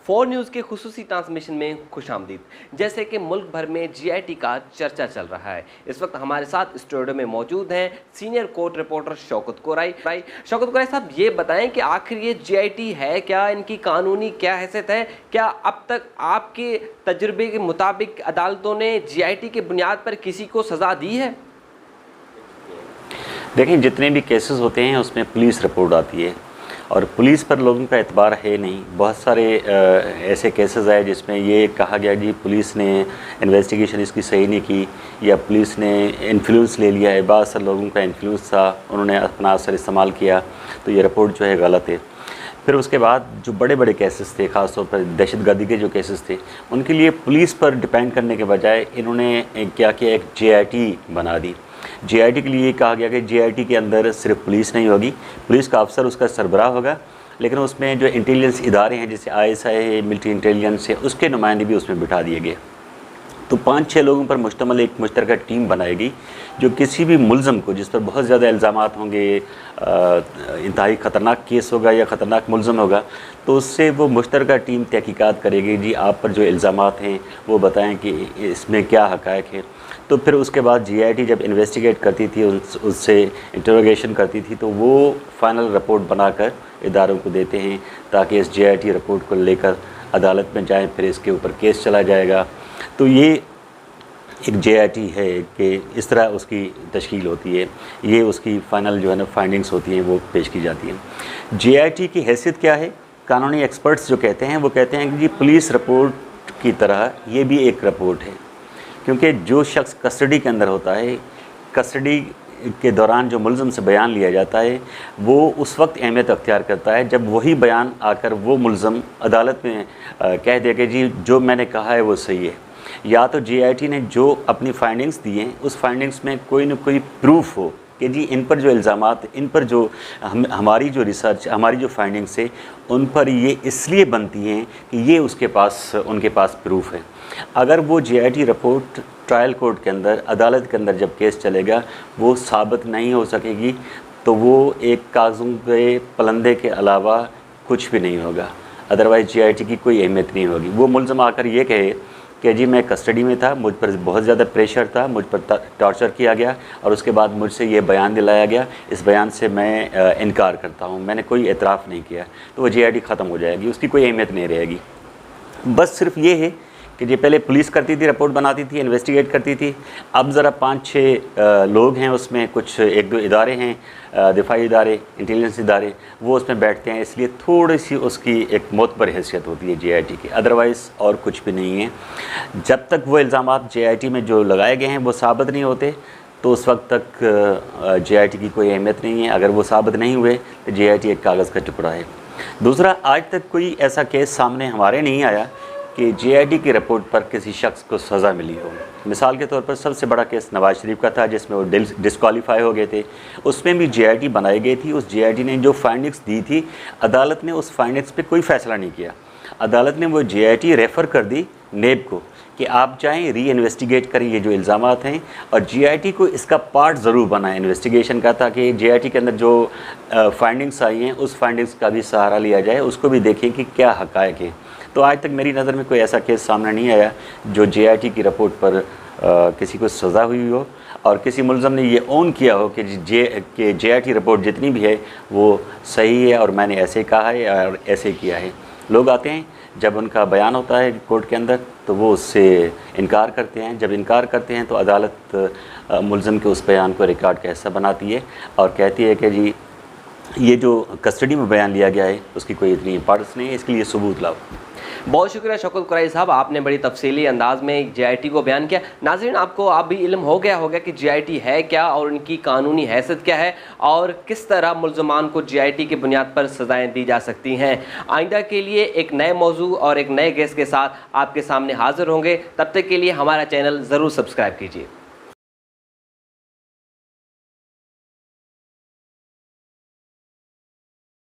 4 news के खुसूसी transmission में खुशामदीद। जैसे कि मुल्क भर में जीआईटी का चर्चा चल रहा है, इस वक्त हमारे साथ स्टूडियो में मौजूद हैं senior court reporter Shaukat Qureshi साहब, ये बताएं कि आखिर ये जीआईटी है क्या, इनकी कानूनी क्या हैसियत है, क्या अब तक आपके तजुर्बे के मुताबिक अदालतों ने जीआईटी के बुनियाद पर किसी को सज़ा दी है? देखें, जितने भी केसेस होते हैं उसमें पुलिस रिपोर्ट आती है और पुलिस पर लोगों का एतबार है नहीं। बहुत सारे ऐसे केसेस आए जिसमें ये कहा गया जी पुलिस ने इन्वेस्टिगेशन इसकी सही नहीं की या पुलिस ने इन्फ्लुएंस ले लिया है, बहुत सारे लोगों का इन्फ्लुएंस था, उन्होंने अपना असर इस्तेमाल किया, तो ये रिपोर्ट जो है गलत है। फिर उसके बाद जो बड़े बड़े केसेस थे, ख़ासतौर पर दहशतगर्दी के जो केसेस थे, उनके लिए पुलिस पर डिपेंड करने के बजाय इन्होंने क्या किया, एक जीआईटी बना दी। जीआईटी के लिए कहा गया कि जीआईटी के अंदर सिर्फ पुलिस नहीं होगी, पुलिस का अफसर उसका सरबराह होगा, लेकिन उसमें जो इंटेलिजेंस इदारे हैं जैसे आईएसआई है, मिलिट्री इंटेलिजेंस है, उसके नुमाइंदे भी उसमें बिठा दिए गए। तो 5-6 लोगों पर मुश्तमिल एक मुश्तरका टीम बनाएगी जो किसी भी मुलज़म को, जिस पर बहुत ज़्यादा इल्ज़ामात होंगे, इंतहाई ख़तरनाक केस होगा या ख़तरनाक मुलज़म होगा, तो उससे वो मुश्तरका टीम तहकीकात करेगी जी आप पर जो इल्ज़ामात हैं वो बताएं कि इसमें क्या हक़ाइक़ है। तो फिर उसके बाद जीआईटी जब इन्वेस्टिगेट करती थी, उससे इंटरोगेशन करती थी, तो वो फाइनल रिपोर्ट बनाकर इदारों को देते हैं ताकि इस जीआईटी रिपोर्ट को लेकर अदालत में जाएं, फिर इसके ऊपर केस चला जाएगा। तो ये एक जीआईटी है कि इस तरह उसकी तश्कील होती है, ये उसकी फ़ाइनल जो है ना फाइंडिंग्स होती हैं वो पेश की जाती हैं। जीआईटी की हैसियत क्या है? कानूनी एक्सपर्ट्स जो कहते हैं वो कहते हैं कि जी पुलिस रिपोर्ट की तरह ये भी एक रिपोर्ट है, क्योंकि जो शख्स कस्टडी के अंदर होता है, कस्टडी के दौरान जो मुलज़म से बयान लिया जाता है वो उस वक्त अहमियत अख्तियार करता है जब वही बयान आकर वो मुलज़म अदालत में कह दे कि जी जो मैंने कहा है वो सही है। या तो जीआईटी ने जो अपनी फाइंडिंग्स दी हैं उस फाइंडिंग्स में कोई न कोई प्रूफ हो कि जी इन पर जो इल्ज़ामात, इन पर जो हमारी जो रिसर्च, हमारी जो फाइंडिंग्स है उन पर ये इसलिए बनती हैं कि ये उनके पास प्रूफ है। अगर वो जीआईटी रिपोर्ट ट्रायल कोर्ट के अंदर, अदालत के अंदर जब केस चलेगा वो साबित नहीं हो सकेगी, तो वो एक कागज़ों के पलंदे के अलावा कुछ भी नहीं होगा। अदरवाइज़ जीआईटी की कोई अहमियत नहीं होगी। वो मुलज़म आकर ये कहे कि जी मैं कस्टडी में था, मुझ पर बहुत ज़्यादा प्रेशर था, मुझ पर टॉर्चर किया गया और उसके बाद मुझसे ये बयान दिलाया गया, इस बयान से मैं इनकार करता हूँ, मैंने कोई एतराफ़ नहीं किया, तो वो जीआईटी ख़त्म हो जाएगी, उसकी कोई अहमियत नहीं रहेगी। बस सिर्फ ये है कि ये पहले पुलिस करती थी, रिपोर्ट बनाती थी, इन्वेस्टिगेट करती थी, अब ज़रा 5-6 लोग हैं उसमें, कुछ 1-2 इदारे हैं, दिफाई इदारे, इंटेलिजेंस इदारे, वो उसमें बैठते हैं, इसलिए थोड़ी सी उसकी एक मोतबर हैसियत होती है जीआईटी की, अदरवाइज़ और कुछ भी नहीं है। जब तक वो इल्ज़ामात जीआईटी में जो लगाए गए हैं वो साबित नहीं होते तो उस वक्त तक जीआईटी की कोई अहमियत नहीं है। अगर वो साबित नहीं हुए तो जीआईटी एक कागज़ का टुकड़ा है। दूसरा, आज तक कोई ऐसा केस सामने हमारे नहीं आया कि जीआईटी की रिपोर्ट पर किसी शख्स को सज़ा मिली हो। मिसाल के तौर पर सबसे बड़ा केस नवाज़ शरीफ का था जिसमें वो डिस्क्वालीफाई हो गए थे, उसमें भी जीआईटी बनाई गई थी। उस जीआईटी ने जो फाइंडिंग्स दी थी, अदालत ने उस फाइंडिंग्स पे कोई फ़ैसला नहीं किया। अदालत ने वो जीआईटी रेफ़र कर दी नेब को कि आप जाएँ री इन्वेस्टिगेट करें ये जो इल्ज़ामात हैं, और जीआईटी को इसका पार्ट ज़रूर बनाएं इन्वेस्टिगेशन का, ताकि जीआईटी के अंदर जो फाइंडिंग्स आई हैं उस फाइंडिंग्स का भी सहारा लिया जाए, उसको भी देखें कि क्या हक़ाइक़ हैं। तो आज तक मेरी नज़र में कोई ऐसा केस सामने नहीं आया जो जीआईटी की रिपोर्ट पर किसी को सज़ा हुई हो और किसी मुलज़म ने ये ओन किया हो कि जीआईटी रिपोर्ट जितनी भी है वो सही है और मैंने ऐसे कहा है और ऐसे किया है। लोग आते हैं, जब उनका बयान होता है कोर्ट के अंदर तो वो उससे इनकार करते हैं। जब इनकार करते हैं तो अदालत मुलज़म के उस बयान को रिकॉर्ड का हिस्सा बनाती है और कहती है कि जी ये जो कस्टडी में बयान लिया गया है उसकी कोई इतनी इंपॉर्टेंस नहीं है, इसके लिए सबूत लाओ। बहुत शुक्रिया शौकत कुरैशी साहब, आपने बड़ी तफसीली अंदाज में जीआईटी को बयान किया। नाज़रीन, आपको आप भी इल्म हो गया होगा कि जीआईटी है क्या और उनकी कानूनी हैसियत क्या है और किस तरह मुलज़मान को जीआईटी की बुनियाद पर सज़ाएँ दी जा सकती हैं। आइंदा के लिए एक नए मौजू और एक नए गेस्ट के साथ आपके सामने हाजिर होंगे। तब तक के लिए हमारा चैनल ज़रूर सब्सक्राइब कीजिए।